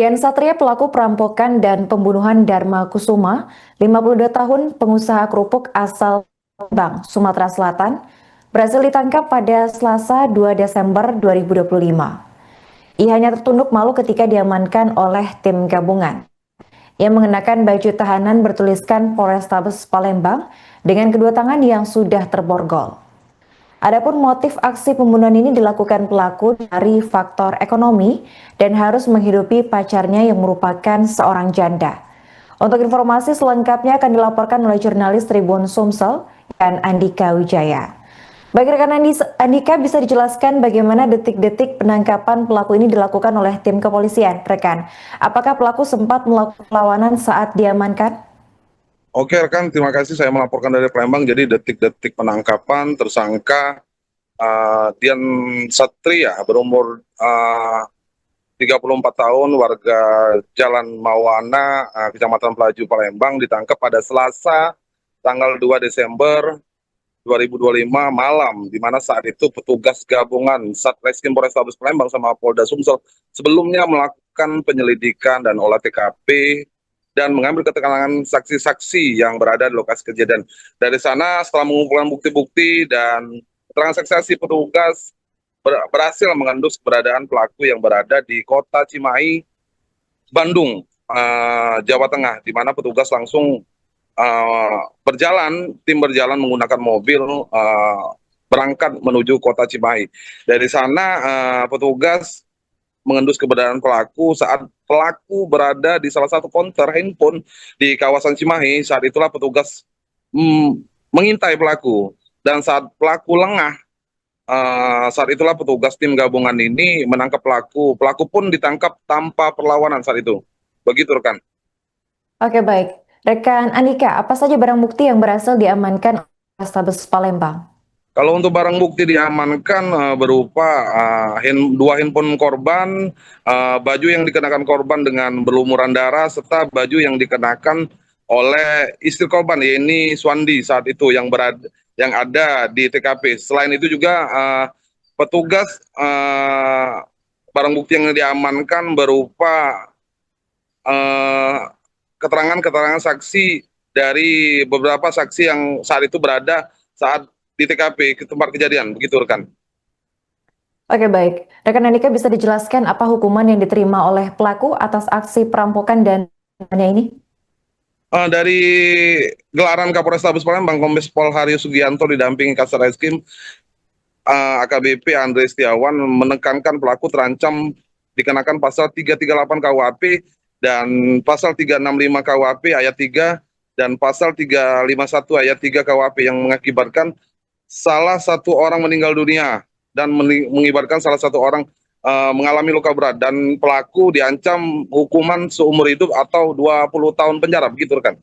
Dian Satria, pelaku perampokan dan pembunuhan Dharma Kusuma, 52 tahun, pengusaha kerupuk asal Bang, Sumatera Selatan, berhasil ditangkap pada Selasa 2 Desember 2025. Ia hanya tertunduk malu ketika diamankan oleh tim gabungan. Ia mengenakan baju tahanan bertuliskan Polrestabes Palembang dengan kedua tangan yang sudah terborgol. Adapun motif aksi pembunuhan ini dilakukan pelaku dari faktor ekonomi dan harus menghidupi pacarnya yang merupakan seorang janda. Untuk informasi selengkapnya akan dilaporkan oleh jurnalis Tribun Sumsel dan Andika Wijaya. Baik rekan Andika, bisa dijelaskan bagaimana detik-detik penangkapan pelaku ini dilakukan oleh tim kepolisian, rekan? Apakah pelaku sempat melakukan perlawanan saat diamankan? Oke rekan, terima kasih saya melaporkan dari Palembang. Jadi detik-detik penangkapan tersangka Dian Satria berumur 34 tahun, warga Jalan Mawana, Kecamatan Pelaju, Palembang, ditangkap pada Selasa tanggal 2 Desember 2025 malam, di mana saat itu petugas gabungan Satreskrim Polrestabes Palembang sama Polda Sumsel sebelumnya melakukan penyelidikan dan olah TKP dan mengambil keterangan saksi-saksi yang berada di lokasi kejadian. Dari sana setelah mengumpulkan bukti-bukti dan keterangan saksi-saksi, petugas berhasil mengendus keberadaan pelaku yang berada di kota Cimahi, Bandung, Jawa Tengah, di mana petugas langsung tim berjalan menggunakan mobil berangkat menuju kota Cimahi. Dari sana petugas mengendus keberadaan pelaku saat pelaku berada di salah satu konter handphone di kawasan Cimahi. Saat itulah petugas mengintai pelaku, dan saat pelaku lengah, saat itulah petugas tim gabungan ini menangkap pelaku. Pelaku pun ditangkap tanpa perlawanan saat itu. Begitu rekan. Oke, baik. Rekan Andika, apa saja barang bukti yang berhasil diamankan oleh Polrestabes Palembang? Kalau untuk barang bukti diamankan berupa dua handphone korban, baju yang dikenakan korban dengan berlumuran darah, serta baju yang dikenakan oleh istri korban, yaitu Swandi saat itu yang ada di TKP. Selain itu juga petugas barang bukti yang diamankan berupa keterangan-keterangan saksi dari beberapa saksi yang saat itu berada saat di TKP ke tempat kejadian, begitu rekan. Oke, baik. Rekan Andika, bisa dijelaskan apa hukuman yang diterima oleh pelaku atas aksi perampokan dan ini? Dari gelaran Kapolrestabes Palembang, Kombes Pol Haryo Sugianto didampingi Kasat Reskrim AKBP Andre Setiawan menekankan pelaku terancam dikenakan pasal 338 KUHP dan pasal 365 KUHP ayat 3 dan pasal 351 ayat 3 KUHP yang mengakibatkan salah satu orang meninggal dunia dan mengibarkan salah satu orang mengalami luka berat, dan pelaku diancam hukuman seumur hidup atau 20 tahun penjara, begitu rekan.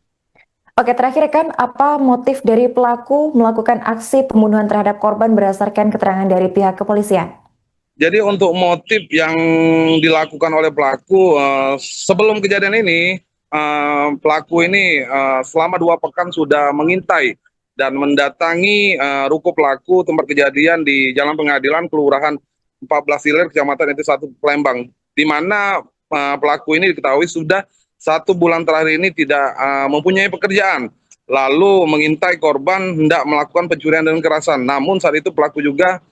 Oke, terakhir rekan, apa motif dari pelaku melakukan aksi pembunuhan terhadap korban berdasarkan keterangan dari pihak kepolisian? Jadi untuk motif yang dilakukan oleh pelaku sebelum kejadian ini, pelaku ini selama 2 pekan sudah mengintai dan mendatangi ruko pelaku tempat kejadian di Jalan Pengadilan, Kelurahan 14 Ilir, Kecamatan itu 1 Palembang, di mana pelaku ini diketahui sudah 1 bulan terakhir ini tidak mempunyai pekerjaan, lalu mengintai korban hendak melakukan pencurian dan kekerasan. Namun saat itu pelaku juga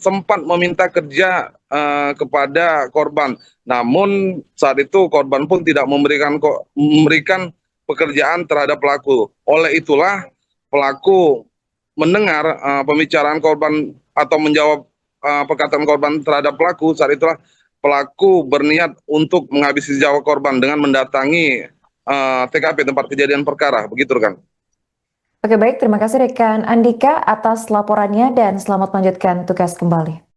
sempat meminta kerja kepada korban. Namun saat itu korban pun tidak memberikan pekerjaan terhadap pelaku. Oleh itulah pelaku mendengar pembicaraan korban atau menjawab perkataan korban terhadap pelaku. Saat itulah pelaku berniat untuk menghabisi nyawa korban dengan mendatangi TKP tempat kejadian perkara. Begitu kan? Oke, baik. Terima kasih rekan Andika atas laporannya dan selamat melanjutkan tugas kembali.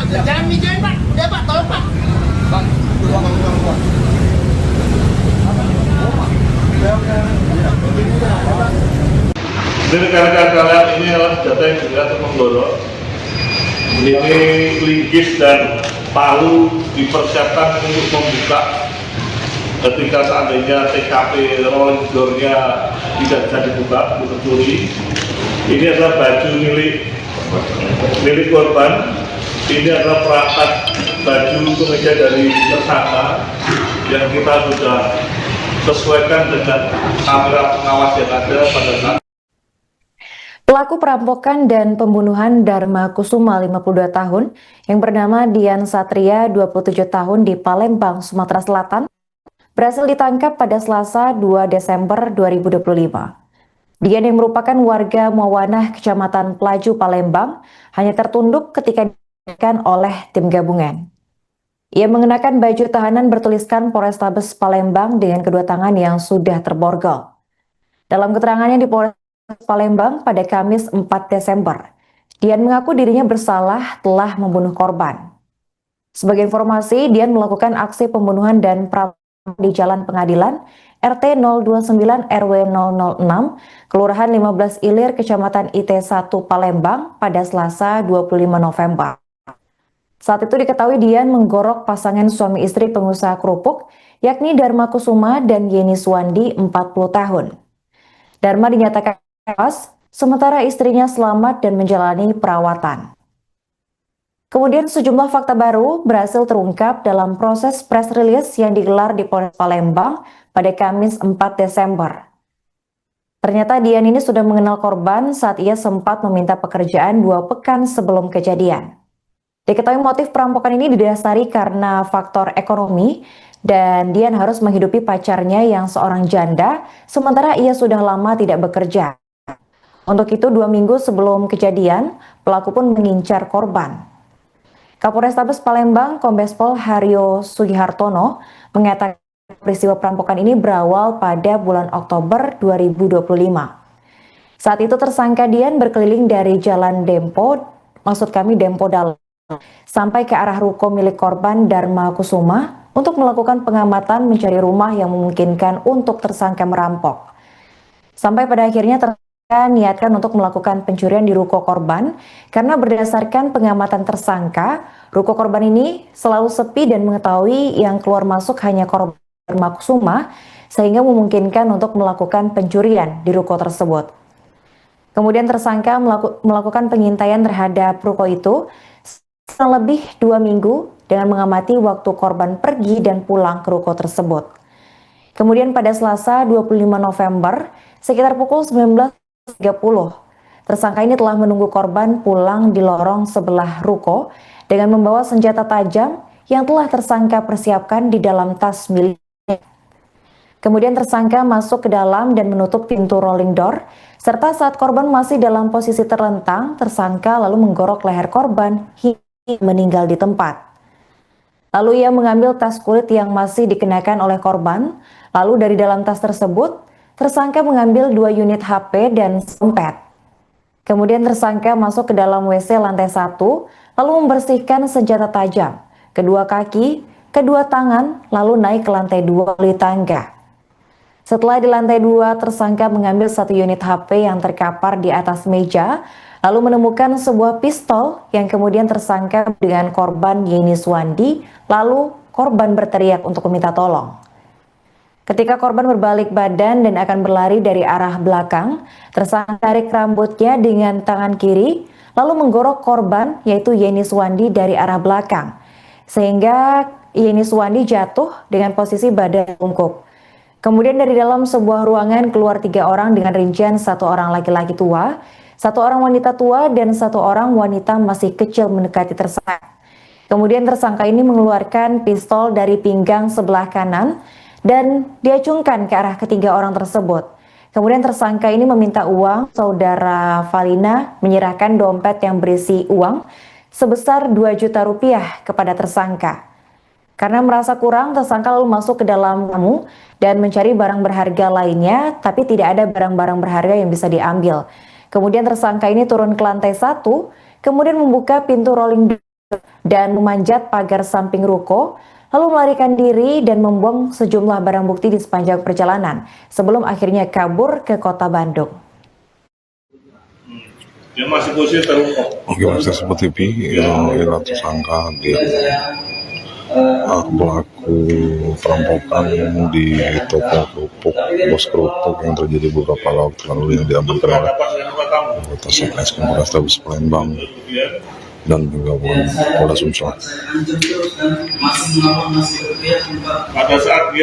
Jangan videoin Pak, udah Pak, tolong Pak. Bang. Ini rekan-rekan kalian, ini adalah senjata yang digunakan untuk menggorok. Ini linggis dan palu dipersiapkan untuk membuka ketika seandainya TKP rolling door-nya tidak bisa dibuka untuk mencuri. Ini adalah baju milik korban. Ini adalah perangkat baju kemeja dari tersangka yang kita sudah sesuaikan dengan kamera pengawas yang ada pada saat. Pelaku perampokan dan pembunuhan Dharma Kusuma 52 tahun yang bernama Dian Satria 27 tahun di Palembang, Sumatera Selatan berhasil ditangkap pada Selasa 2 Desember 2025. Dian yang merupakan warga Mawanah, Kecamatan Pelaju, Palembang, hanya tertunduk ketika diamankan oleh tim gabungan. Ia mengenakan baju tahanan bertuliskan Polrestabes Palembang dengan kedua tangan yang sudah terborgol. Dalam keterangannya di Polres Palembang pada Kamis 4 Desember, Dian mengaku dirinya bersalah telah membunuh korban. Sebagai informasi, Dian melakukan aksi pembunuhan dan perampokan di Jalan Pengadilan RT 029 RW 006, Kelurahan 15 Ilir, Kecamatan IT1 Palembang pada Selasa 25 November. Saat itu diketahui Dian menggorok pasangan suami istri pengusaha kerupuk, yakni Dharma Kusuma dan Yeni Suwandi 40 tahun. Dharma dinyatakan tewas, sementara istrinya selamat dan menjalani perawatan. Kemudian sejumlah fakta baru berhasil terungkap dalam proses press release yang digelar di Polres Palembang pada Kamis 4 Desember. Ternyata Dian ini sudah mengenal korban saat ia sempat meminta pekerjaan 2 pekan sebelum kejadian. Diketahui motif perampokan ini didasari karena faktor ekonomi dan Dian harus menghidupi pacarnya yang seorang janda, sementara ia sudah lama tidak bekerja. Untuk itu 2 minggu sebelum kejadian, pelaku pun mengincar korban. Kapolrestabes Palembang Kombes Pol Haryo Sugihartono mengatakan peristiwa perampokan ini berawal pada bulan Oktober 2025. Saat itu tersangka Dian berkeliling dari Jalan Dempo Dalam, sampai ke arah ruko milik korban Dharma Kusuma untuk melakukan pengamatan mencari rumah yang memungkinkan untuk tersangka merampok. Sampai pada akhirnya niatkan untuk melakukan pencurian di ruko korban karena berdasarkan pengamatan tersangka, ruko korban ini selalu sepi dan mengetahui yang keluar masuk hanya korban Dharma Kusuma sehingga memungkinkan untuk melakukan pencurian di ruko tersebut. Kemudian tersangka melakukan pengintaian terhadap ruko itu selama lebih 2 minggu dengan mengamati waktu korban pergi dan pulang ke ruko tersebut. Kemudian pada Selasa 25 November sekitar pukul 19.30, tersangka ini telah menunggu korban pulang di lorong sebelah ruko dengan membawa senjata tajam yang telah tersangka persiapkan di dalam tas miliknya. Kemudian tersangka masuk ke dalam dan menutup pintu rolling door, serta saat korban masih dalam posisi terlentang, tersangka lalu menggorok leher korban hingga meninggal di tempat. Lalu ia mengambil tas kulit yang masih dikenakan oleh korban, lalu dari dalam tas tersebut, tersangka mengambil 2 unit HP dan dompet. Kemudian tersangka masuk ke dalam WC lantai 1, lalu membersihkan senjata tajam, kedua kaki, kedua tangan, lalu naik ke lantai 2 melalui tangga. Setelah di lantai 2, tersangka mengambil 1 unit HP yang terkapar di atas meja, lalu menemukan sebuah pistol yang kemudian tersangka dengan korban Yeni Suwandi, lalu korban berteriak untuk meminta tolong. Ketika korban berbalik badan dan akan berlari dari arah belakang, tersangka tarik rambutnya dengan tangan kiri, lalu menggorok korban yaitu Yeni Suwandi dari arah belakang, sehingga Yeni Suwandi jatuh dengan posisi badan bungkuk. Kemudian dari dalam sebuah ruangan keluar 3 orang dengan rincian 1 orang laki-laki tua, 1 orang wanita tua, dan 1 orang wanita masih kecil mendekati tersangka. Kemudian tersangka ini mengeluarkan pistol dari pinggang sebelah kanan dan diacungkan ke arah ketiga orang tersebut. Kemudian tersangka ini meminta uang, saudara Valina menyerahkan dompet yang berisi uang sebesar 2 juta rupiah kepada tersangka. Karena merasa kurang, tersangka lalu masuk ke dalam tamu dan mencari barang berharga lainnya, tapi tidak ada barang-barang berharga yang bisa diambil. Kemudian tersangka ini turun ke lantai 1, kemudian membuka pintu rolling door dan memanjat pagar samping ruko, lalu melarikan diri dan membuang sejumlah barang bukti di sepanjang perjalanan, sebelum akhirnya kabur ke kota Bandung. Dia masih posisi terungkap. Oke, Mas Tersebut TV yang tersangka di pelaku perampokan di toko kerupuk, bos kerupuk yang terjadi beberapa waktu lalu yang diamankan oleh anggota Satreskrim Polrestabes Palembang dan juga Polda Sumsel. Pada saat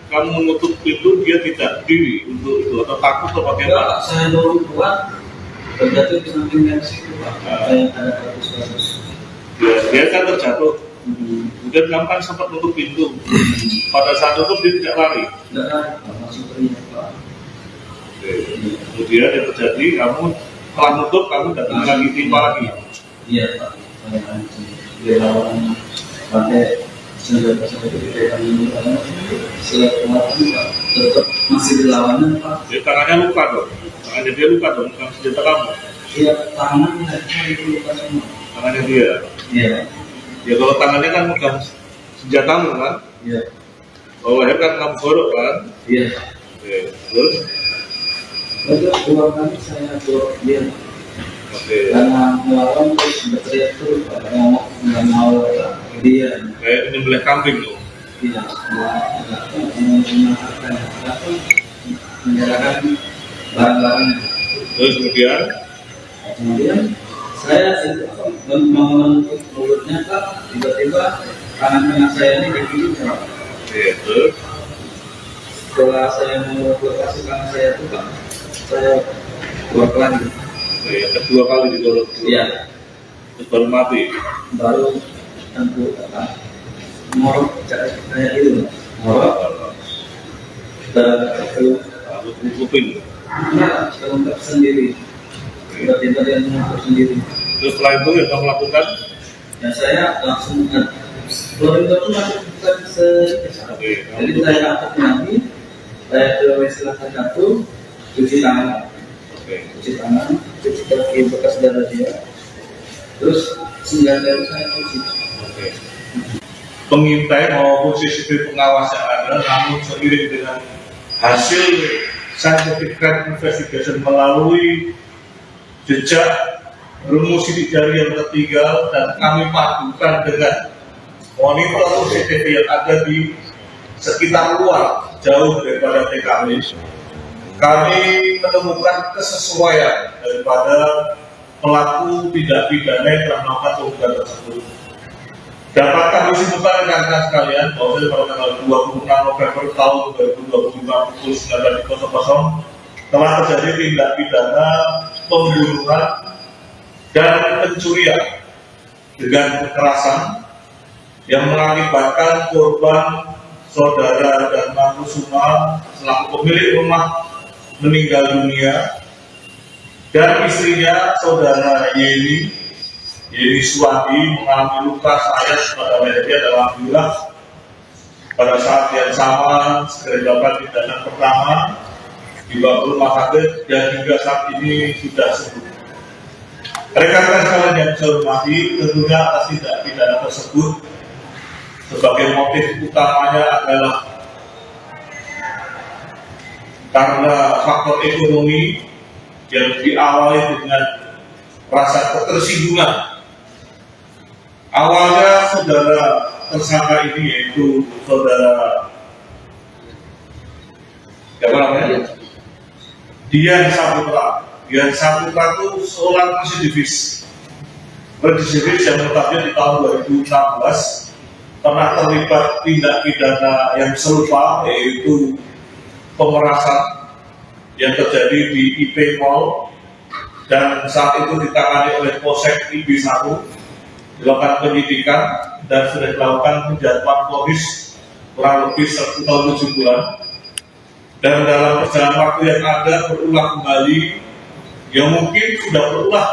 kamu menutup pintu, dia tidak berdiri untuk itu atau takut atau bagaimana? Saya dorong kuat, terjatuh di samping dari situ, Pak. Ada bagus-bagus. Dia kan terjatuh. Kemudian kamu kan sempat nutup pintu. Pada saat tutup dia tidak lari. Tidak ada, Pak. Masuk teriak, Pak. Kemudian yang terjadi, kamu setelah nutup, kamu datang lagi timpa lagi. Iya, Pak. Saya hancur. Dia lawan pakai senjata ini, setelah kemarin, Pak. Tetap masih dilawannya, Pak. Dia tangannya luka dong. Tangannya dia luka dong, bukan senjata kamu. Iya, tangannya itu luka semua. Tangannya dia. Iya. Ya kalau tangannya kan bukan senjatamu kan. Iya. Kalau leher kan kamu gorok kan. Iya. Oke. Terus? Lalu dua kali saya dorong dia. Oke. Karena melawan terus berteriak terus, Pak. Nggak mau dia. Kayak nyembelih kambing tuh. Iya. Menyerahkan barang-barangnya. Terus Kemudian saya itu mau menutup mulutnya, Pak. Tiba-tiba kanan saya ini digigit, Pak. Oke. Terus? Setelah saya mau lepas kanan saya itu, Pak, saya keluar lagi. Oke, yang kedua kali didorong. Iya. Terus baru mati. Baru tentu apa? Morok kayak itu, morok. Dan itu Lalu tutupin. terungkap sendiri. Tiba-tiba dia mengutuk sendiri. Terus setelah itu yang kamu lakukan? Ya saya langsung keluar itu lakukan sedikit. Oke. Jadi saya angkat lagi, saya ke istilah terjatuh, cuci tangan, Oke. cuci kaki bekas darah dia, terus senjata saya cuci. Oke. Pengintai maupun CCTV pengawas yang ada, namun seiring dengan hasil scientific crime investigation melalui jejak rumus sidik jari yang tertinggal dan kami padukan dengan monitor CCTV yang ada di sekitar luar jauh daripada TKP, kami menemukan kesesuaian daripada pelaku tindak pidana yang telah melakukan pembunuhan tersebut. Dapat kami simpulkan rekan-rekan sekalian bahwa pada tanggal 26 November tahun 2025 pukul 19.00 telah terjadi tindak pidana pembunuhan dan pencurian dengan kekerasan yang mengakibatkan korban saudara Dharma Kusuma selaku pemilik rumah meninggal dunia dan istrinya saudara Yeni Suwandi mengalami luka sayat pada lehernya dan alhamdulillah pada saat yang sama segera dilakukan tindakan pertama dibawa ke rumah sakit dan hingga saat ini sudah sembuh. Rekan-rekan sekalian yang saya hormati, tentunya atas tindak pidana tersebut sebagai motif utamanya adalah karena faktor ekonomi yang diawali dengan rasa ketersinggungan. Awalnya saudara tersangka ini yaitu saudara siapa namanya? Dian Saputra. Dian Saputra itu seorang residivis yang menetapnya di tahun 2016 pernah terlibat tindak pidana yang serupa yaitu pemerasan yang terjadi di IP Mall dan saat itu ditangani oleh Polsek IB1, dilakukan penyidikan dan sudah dilakukan penjatuhan vonis kurang lebih 1 tahun 7 bulan. Dan dalam perjalanan waktu yang ada berulang kembali, yang mungkin sudah berulang,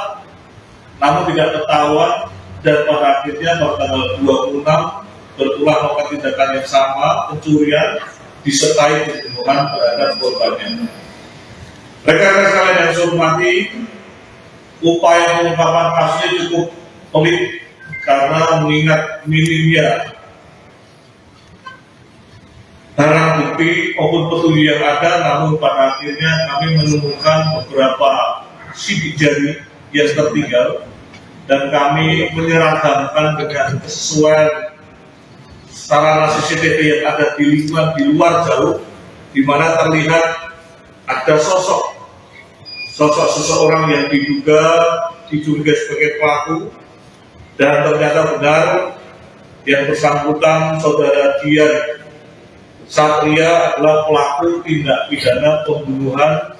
namun tidak ketahuan dan pada akhirnya pada tanggal 26 berulang melakukan tindakan yang sama, pencurian disertai pembunuhan terhadap korbannya. Rekan-rekan sekalian yang saya hormati, upaya pengungkapan kasusnya cukup pelik karena mengingat minimnya barang bukti maupun petunjuk yang ada, namun pada akhirnya kami menemukan beberapa sidik jari yang tertinggal, dan kami menyeragamkan dengan kesesuaian sarana CCTV yang ada di lingkungan di luar jauh, di mana terlihat ada sosok seseorang yang diduga sebagai pelaku, dan ternyata benar yang bersangkutan saudara Dian Satria adalah pelaku tindak pidana pembunuhan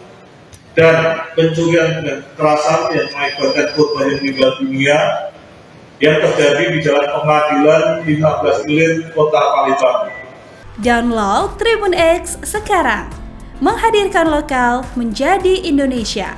dan pencurian dengan kekerasan yang mengakibatkan korban yang meninggal dunia yang terjadi di Jalan Pengadilan 15 Ilir, Kota Palembang. Download Tribun X sekarang, menghadirkan lokal menjadi Indonesia.